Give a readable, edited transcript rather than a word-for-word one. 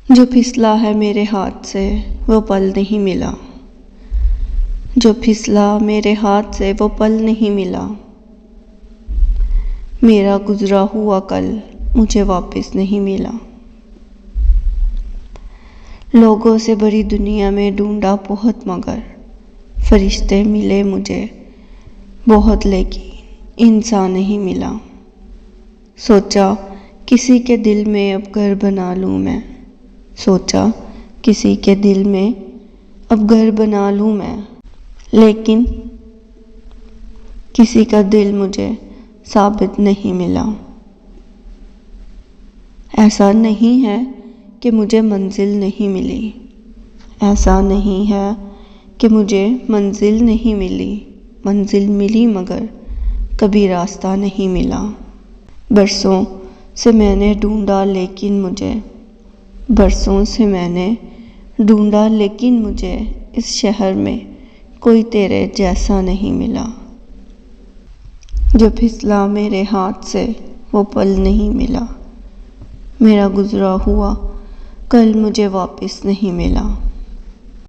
جو پھسلا ہے میرے ہاتھ سے وہ پل نہیں ملا، جو پھسلا میرے ہاتھ سے وہ پل نہیں ملا، میرا گزرا ہوا کل مجھے واپس نہیں ملا۔ لوگوں سے بڑی دنیا میں ڈھونڈا بہت مگر فرشتے ملے مجھے بہت، لیکن انسان نہیں ملا۔ سوچا کسی کے دل میں اب گھر بنا لوں میں، سوچا کسی کے دل میں اب گھر بنا لوں میں، لیکن کسی کا دل مجھے ثابت نہیں ملا۔ ایسا نہیں ہے کہ مجھے منزل نہیں ملی، ایسا نہیں ہے کہ مجھے منزل نہیں ملی، منزل ملی مگر کبھی راستہ نہیں ملا۔ برسوں سے میں نے ڈھونڈا لیکن مجھے، برسوں سے میں نے ڈھونڈا لیکن مجھے اس شہر میں کوئی تیرے جیسا نہیں ملا۔ جو پھسلا میرے ہاتھ سے وہ پل نہیں ملا، میرا گزرا ہوا کل مجھے واپس نہیں ملا۔